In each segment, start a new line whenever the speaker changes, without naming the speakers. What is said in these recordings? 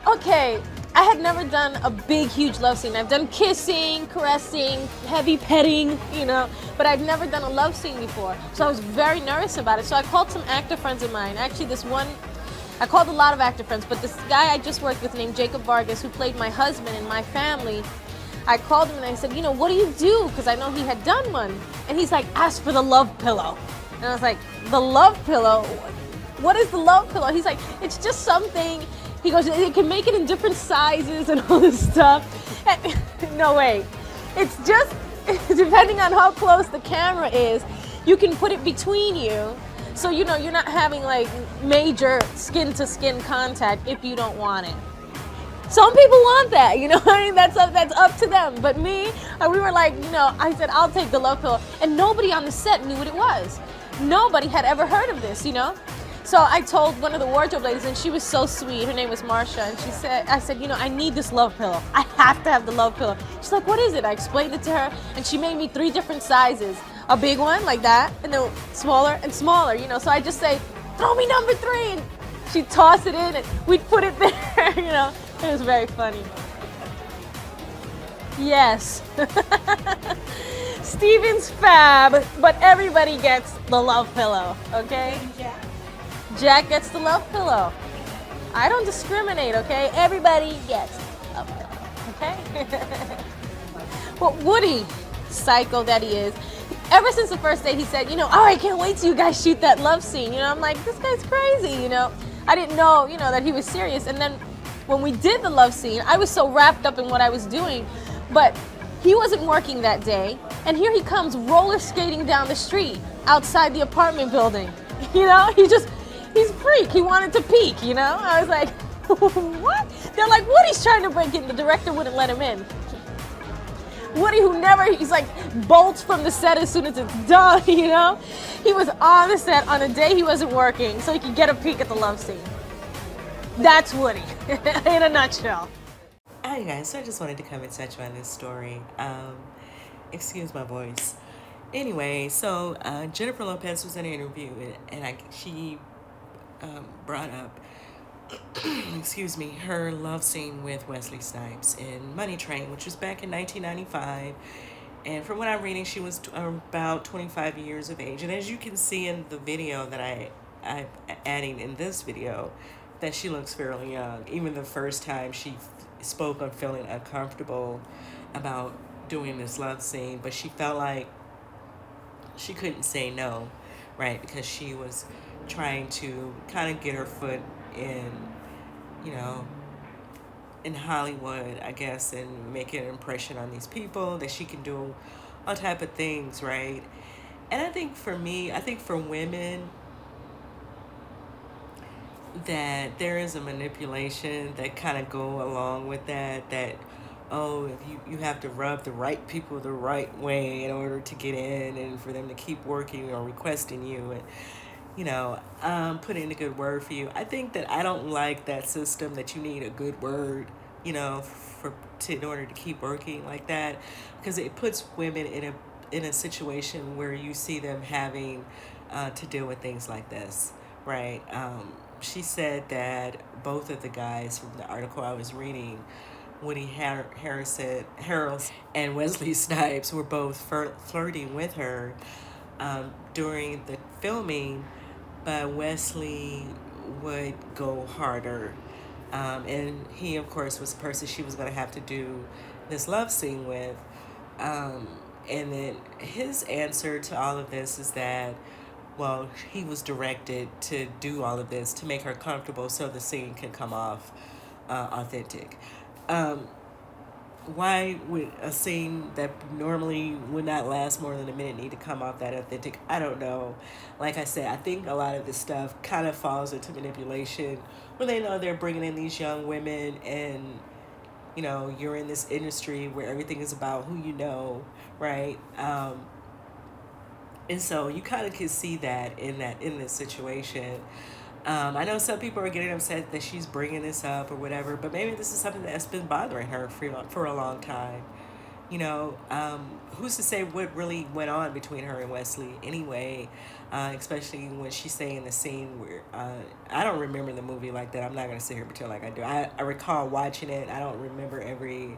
Okay, I had never done a big, huge love scene. I've done kissing, caressing, heavy petting, but I'd never done a love scene before. So I was very nervous about it. So I called some actor friends of mine. Actually, I called a lot of actor friends, but this guy I just worked with named Jacob Vargas, who played my husband in My Family, I called him and I said, what do you do? Because I know he had done one. And he's like, ask for the love pillow. And I was like, the love pillow? What is the love pillow? He's like, it's just something. He goes, you can make it in different sizes and all this stuff. And, no way. It's just, depending on how close the camera is, you can put it between you. So, you're not having like major skin to skin contact if you don't want it. Some people want that, that's up to them. But me, we were like, I said, I'll take the love pillow. And nobody on the set knew what it was. Nobody had ever heard of this, So I told one of the wardrobe ladies, and she was so sweet. Her name was Marsha, and I said, I need this love pillow. I have to have the love pillow. She's like, what is it? I explained it to her, and she made me 3 different sizes. A big one, like that, and then smaller and smaller, So I just say, throw me number 3, and she'd toss it in, and we'd put it there, It was very funny. Yes. Steven's fab, but everybody gets the love pillow, okay? Jack gets the love pillow. I don't discriminate, okay? Everybody gets the love pillow, okay? But Woody, psycho that he is, ever since the first day he said, oh, I can't wait till you guys shoot that love scene. I'm like, this guy's crazy, I didn't know, that he was serious. And then when we did the love scene, I was so wrapped up in what I was doing, but he wasn't working that day. And here he comes roller skating down the street outside the apartment building. He's a freak. He wanted to peek, I was like, what? They're like, Woody's trying to break in. The director wouldn't let him in. Woody, he's like bolts from the set as soon as it's done, He was on the set on a day he wasn't working so he could get a peek at the love scene. That's Woody, in a nutshell.
Hi guys, so I just wanted to come and touch on this story. Excuse my voice. Anyway, so Jennifer Lopez was in an interview and she brought up, excuse me, her love scene with Wesley Snipes in Money Train, which was back in 1995. And from what I'm reading, she was about 25 years of age. And as you can see in the video that I'm adding in this video, that she looks fairly young. Even the first time she spoke on feeling uncomfortable about doing this love scene, but she felt like she couldn't say no, right? Because she was trying to kind of get her foot in, in Hollywood, I guess, and make an impression on these people that she can do all type of things, right? And I think for women, that there is a manipulation that kind of go along with that if you have to rub the right people the right way in order to get in and for them to keep working or requesting you and put in a good word for you. I think that I don't like that system that you need a good word in order to keep working like that, because it puts women in a situation where you see them having to deal with things like this, right? She said that both of the guys from the article I was reading, Woody Harrelson and Wesley Snipes, were both flirting with her during the filming, but Wesley would go harder. And he, of course, was the person she was going to have to do this love scene with. And then his answer to all of this is that, well, he was directed to do all of this to make her comfortable so the scene can come off authentic. Why would a scene that normally would not last more than a minute need to come off that authentic? I don't know. Like I said, I think a lot of this stuff kind of falls into manipulation where they know they're bringing in these young women and, you're in this industry where everything is about who you know, right? And so you kind of can see that in this situation. I know some people are getting upset that she's bringing this up or whatever, but maybe this is something that's been bothering her for a long time. Who's to say what really went on between her and Wesley anyway? Especially when she's saying the scene where I don't remember the movie like that. I'm not gonna sit here and pretend like I do. I recall watching it. I don't remember every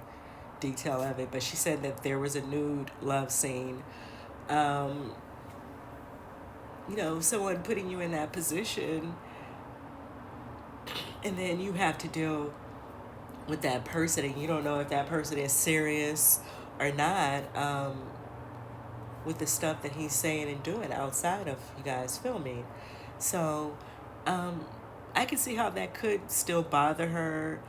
detail of it, but she said that there was a nude love scene. Um, someone putting you in that position, and then you have to deal with that person, and you don't know if that person is serious or not, with the stuff that he's saying and doing outside of you guys filming. So I can see how that could still bother her.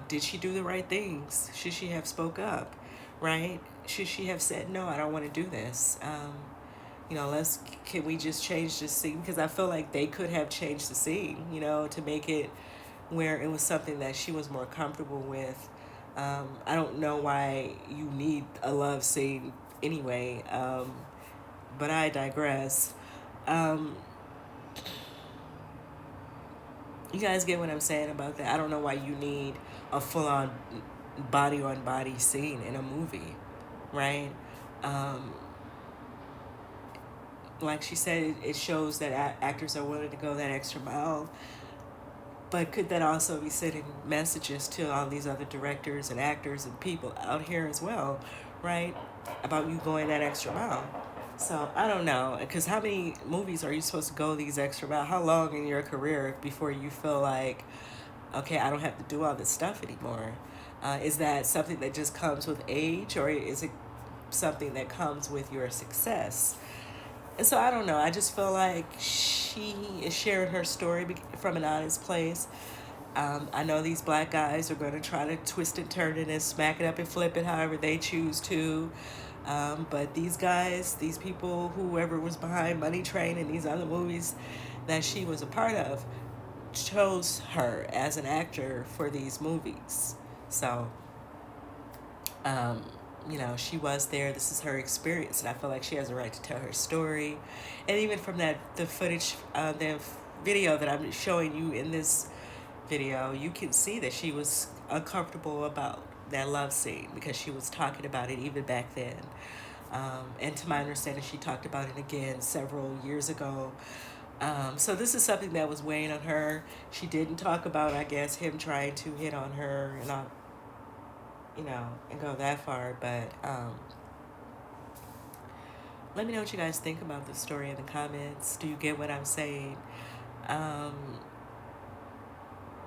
Did she do the right things? Should she have spoke up, right? Should she have said, no, I don't want to do this? Can we just change the scene? Because I feel like they could have changed the scene, to make it where it was something that she was more comfortable with. I don't know why you need a love scene anyway, but I digress. Um, you guys get what I'm saying about that? I don't know why you need a full-on body-on-body scene in a movie, right? Um, like she said, it shows that actors are willing to go that extra mile. But could that also be sending messages to all these other directors and actors and people out here as well, right? About you going that extra mile. So I don't know, because how many movies are you supposed to go these extra mile? How long in your career before you feel like, okay, I don't have to do all this stuff anymore? Is that something that just comes with age, or is it something that comes with your success? And so I don't know. I just feel like she is sharing her story from an honest place. I know these black guys are going to try to twist and turn it and smack it up and flip it however they choose to. But these guys, these people, whoever was behind Money Train and these other movies that she was a part of, chose her as an actor for these movies. So, she was there. This is her experience, and I feel like she has a right to tell her story. And even from the footage, the video that I'm showing you in this video, you can see that she was uncomfortable about that love scene because she was talking about it even back then. And to my understanding, she talked about it again several years ago. So this is something that was weighing on her. She didn't talk about, I guess, him trying to hit on her and all, and go that far. But let me know what you guys think about the story in the comments. Do you get what I'm saying? I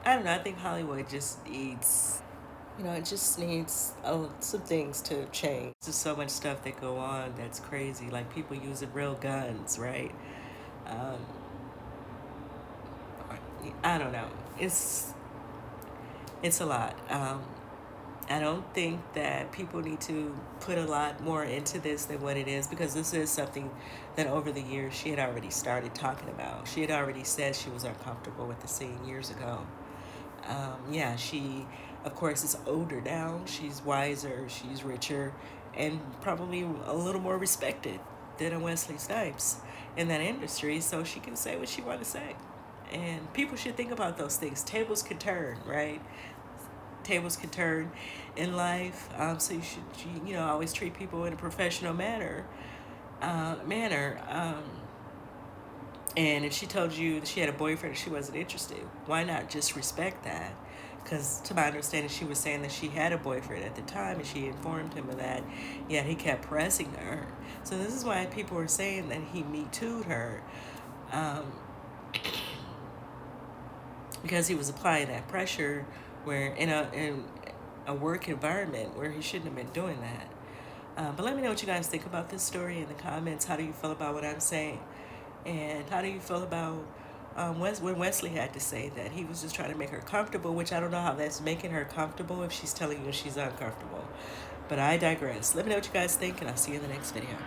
don't know. I think Hollywood just needs, it just needs some things to change. There's so much stuff that go on that's crazy. Like people using real guns, right? I don't know. It's a lot. I don't think that people need to put a lot more into this than what it is, because this is something that over the years she had already started talking about. She had already said she was uncomfortable with the scene years ago. She, of course, is older now. She's wiser, she's richer, and probably a little more respected than a Wesley Snipes in that industry, so she can say what she wants to say. And people should think about those things. Tables can turn, right? Tables can turn in life, so you should, always treat people in a professional manner. And if she told you that she had a boyfriend and she wasn't interested, why not just respect that? Because to my understanding, she was saying that she had a boyfriend at the time and she informed him of that, yet he kept pressing her. So this is why people are saying that he metoo'd her, because he was applying that pressure where in a work environment where he shouldn't have been doing that. But let me know what you guys think about this story in the comments. How do you feel about what I'm saying? And how do you feel about when Wesley had to say that he was just trying to make her comfortable, which I don't know how that's making her comfortable if she's telling you she's uncomfortable. But I digress. Let me know what you guys think, and I'll see you in the next video.